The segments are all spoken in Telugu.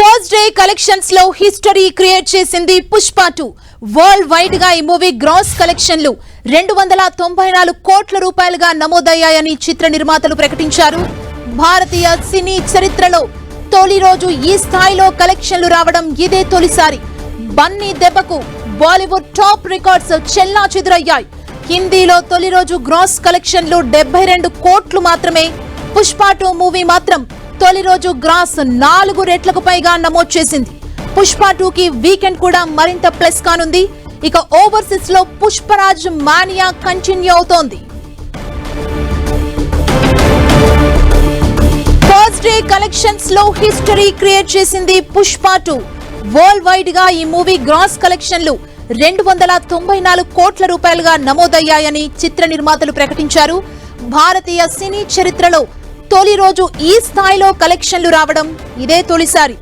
ఫస్ట్ డే కలెక్షన్స్ లో హిస్టరీ క్రియేట్ చేసింది పుష్ప 2. వరల్డ్ వైడ్ గా ఈ మూవీ గ్రాస్ కలెక్షన్లు 294 కోట్ల రూపాయలుగా నమోదయ్యాయని చిత్ర నిర్మాతలు ప్రకటించారు. భారతీయ సినీ చరిత్రలో తొలి రోజు ఈ స్థాయిలో కలెక్షన్లు రావడం ఇదే తొలిసారి. బన్నీ దెబ్బకు బాలీవుడ్ టాప్ రికార్డ్స్ చెల్లాచెదురయ్యాయి. హిందీలో తొలి రోజు గ్రాస్ కలెక్షన్లు 72 కోట్లు మాత్రమే. పుష్ప 2 మూవీ మాత్రం తొలి రోజు గ్రాస్ 4 రెట్లకు పైగా నమోదు చేసింది. పుష్ప 2 కి వీకెండ్ కూడా మరింత ప్లస్ కానుంది. ఇక ఓవర్సీస్ లో పుష్పరాజ్ మానియా కంటిన్యూ అవుతోంది. ఫస్ట్ డే కలెక్షన్స్ లో హిస్టరీ క్రియేట్ చేసింది పుష్ప 2. వరల్డ్ వైడ్ గా ఈ మూవీ గ్రాస్ కలెక్షన్లు 294 కోట్ల రూపాయలుగా నమోదయ్యాయని చిత్ర నిర్మాతలు ప్రకటించారు. భారతీయ సినీ చరిత్రలో తొలి రోజు ఈ స్థాయిలో కలెక్షన్లు రావడం ఇదే తొలిసారి.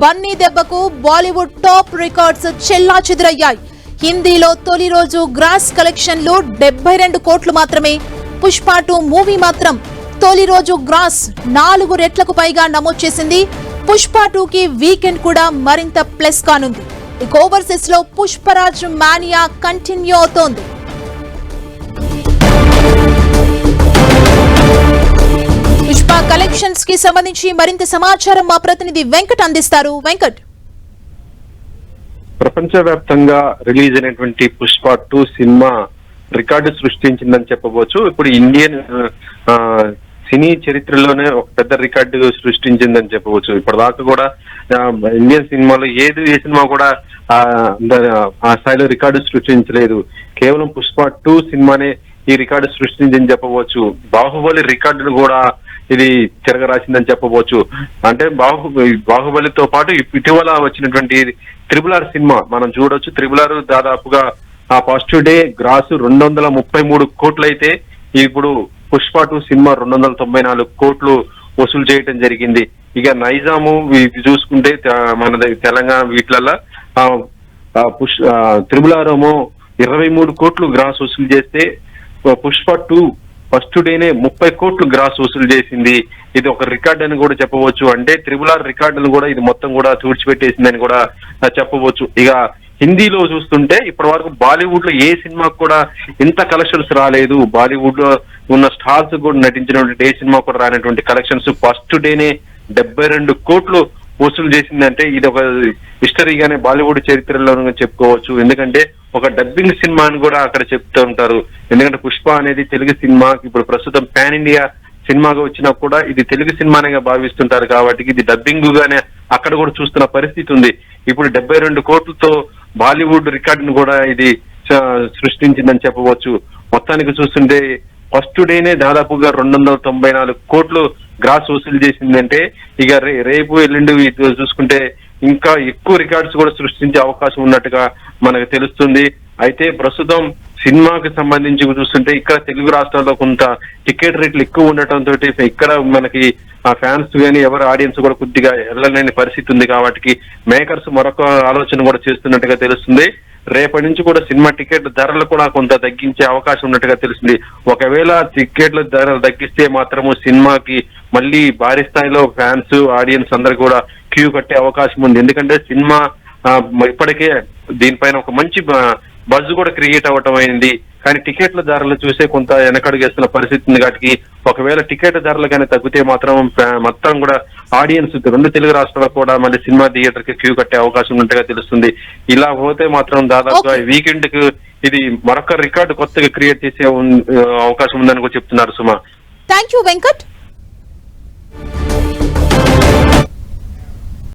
బన్నీ దెబ్బకు బాలీవుడ్ టాప్ రికార్డ్స్ చెల్లాచెదురయ్యాయి. హిందీలో తొలి రోజు గ్రాస్ కలెక్షన్లు 72 కోట్లు మాత్రమే. పుష్ప 2 మూవీ మాత్రం తొలి రోజు గ్రాస్ 4 రెట్లకు పైగా నమోదు చేసింది. పుష్ప 2 కి వీకెండ్ కూడా మరింత ప్లస్ కానుంది. ఇక ఓవర్సీస్ లో పుష్పరాజ్ మానియా కంటిన్యూ అవుతోంది. పుష్ప కలెక్షన్స్ కి సంబంధించి మరింత సమాచారం మా ప్రతినిధి వెంకట్ అందిస్తారు. వెంకట్, ప్రపంచవ్యాప్తంగా రిలీజ్ అయినటువంటి పుష్ప 2 సినిమా రికార్డు సృష్టించిందని చెప్పవచ్చు. ఇప్పుడు ఇండియన్ సినీ చరిత్రలోనే ఒక పెద్ద రికార్డు సృష్టించిందని చెప్పవచ్చు. ఇప్పటిదాకా కూడా ఇండియన్ సినిమాలో ఏ సినిమా కూడా ఆ స్థాయిలో రికార్డు సృష్టించలేదు. కేవలం పుష్ప 2 సినిమానే ఈ రికార్డు సృష్టించని చెప్పవచ్చు. బాహుబలి రికార్డును కూడా ఇది తిరగరాసిందని చెప్పవచ్చు. అంటే బాహుబలితో పాటు ఇటీవల వచ్చినటువంటి RRR సినిమా మనం చూడొచ్చు. RRR దాదాపుగా ఆ ఫస్ట్ డే గ్రాసు 233 కోట్లు అయితే ఇప్పుడు పుష్ప 2 సినిమా 294 కోట్లు వసూలు చేయటం జరిగింది. ఇక నైజాము చూసుకుంటే మన తెలంగాణ వీటిలలో RRR ఏమో 23 కోట్లు గ్రాస్ వసూలు చేస్తే పుష్ప 2 ఫస్ట్ డేనే 30 కోట్లు గ్రాస్ వసూలు చేసింది. ఇది ఒక రికార్డ్ అని కూడా చెప్పవచ్చు. అంటే RRR రికార్డును కూడా ఇది మొత్తం కూడా తుడిచిపెట్టేసిందని కూడా చెప్పవచ్చు. ఇక హిందీలో చూస్తుంటే ఇప్పటి వరకు బాలీవుడ్ లో ఏ సినిమాకు కూడా ఇంత కలెక్షన్స్ రాలేదు. బాలీవుడ్ లో ఉన్న స్టార్స్ కూడా నటించినటువంటి ఏ సినిమా కూడా రానటువంటి కలెక్షన్స్ ఫస్ట్ డేనే 72 కోట్లు వసూలు చేసిందంటే ఇది ఒక హిస్టరీగానే బాలీవుడ్ చరిత్రలో చెప్పుకోవచ్చు. ఎందుకంటే ఒక డబ్బింగ్ సినిమా అని కూడా అక్కడ చెప్తూ ఉంటారు. ఎందుకంటే పుష్ప అనేది తెలుగు సినిమా. ఇప్పుడు ప్రస్తుతం పాన్ ఇండియా సినిమాగా వచ్చినా కూడా ఇది తెలుగు సినిమానేగా భావిస్తుంటారు. కాబట్టి ఇది డబ్బింగ్ గానే అక్కడ కూడా చూస్తున్న పరిస్థితి ఉంది. ఇప్పుడు 72 కోట్లతో బాలీవుడ్ రికార్డును కూడా ఇది సృష్టించిందని చెప్పవచ్చు. మొత్తానికి చూస్తుంటే ఫస్ట్ డేనే దాదాపుగా 294 కోట్లు గ్రాస్ వసూలు చేసిందంటే ఇక రేపు ఎల్లుండి చూసుకుంటే ఇంకా ఎక్కువ రికార్డ్స్ కూడా సృష్టించే అవకాశం ఉన్నట్టుగా మనకు తెలుస్తుంది. అయితే ప్రస్తుతం సినిమాకి సంబంధించి చూస్తుంటే ఇక్కడ తెలుగు రాష్ట్రాల్లో కొంత టికెట్ రేట్లు ఎక్కువ ఉండటంతో ఇక్కడ మనకి ఆ ఫ్యాన్స్ కానీ ఎవరు ఆడియన్స్ కూడా కొద్దిగా వెళ్ళలేని పరిస్థితి ఉంది. కాబట్టి మేకర్స్ మరొక ఆలోచన కూడా చేస్తున్నట్టుగా తెలుస్తుంది. రేపటి నుంచి కూడా సినిమా టికెట్ ధరలు కూడా కొంత తగ్గించే అవకాశం ఉన్నట్టుగా తెలుస్తుంది. ఒకవేళ టికెట్ల ధరలు తగ్గిస్తే మాత్రము సినిమాకి మళ్ళీ భారీ స్థాయిలో ఫ్యాన్స్ ఆడియన్స్ అందరు కూడా క్యూ కట్టే అవకాశం ఉంది. ఎందుకంటే సినిమా ఇప్పటికే దీనిపైన ఒక మంచి బజ్ కూడా క్రియేట్ అవ్వటం అయింది. కానీ టికెట్ల ధరలు చూసే కొంత వెనకడుగేస్తున్న పరిస్థితి ఉంది. కాబట్టి ఒకవేళ టికెట్ ధరలు కానీ తగ్గితే మాత్రం మొత్తం కూడా ఆడియన్స్ 2 తెలుగు రాష్ట్రాలకు కూడా మళ్ళీ సినిమా థియేటర్ కి క్యూ కట్టే అవకాశం ఉన్నట్టుగా తెలుస్తుంది. ఇలా పోతే మాత్రం దాదాపుగా వీకెండ్ కి ఇది మరొక రికార్డు కొత్తగా క్రియేట్ చేసే అవకాశం ఉందని కూడా చెప్తున్నారు. సుమా, థ్యాంక్ యూ వెంకట్.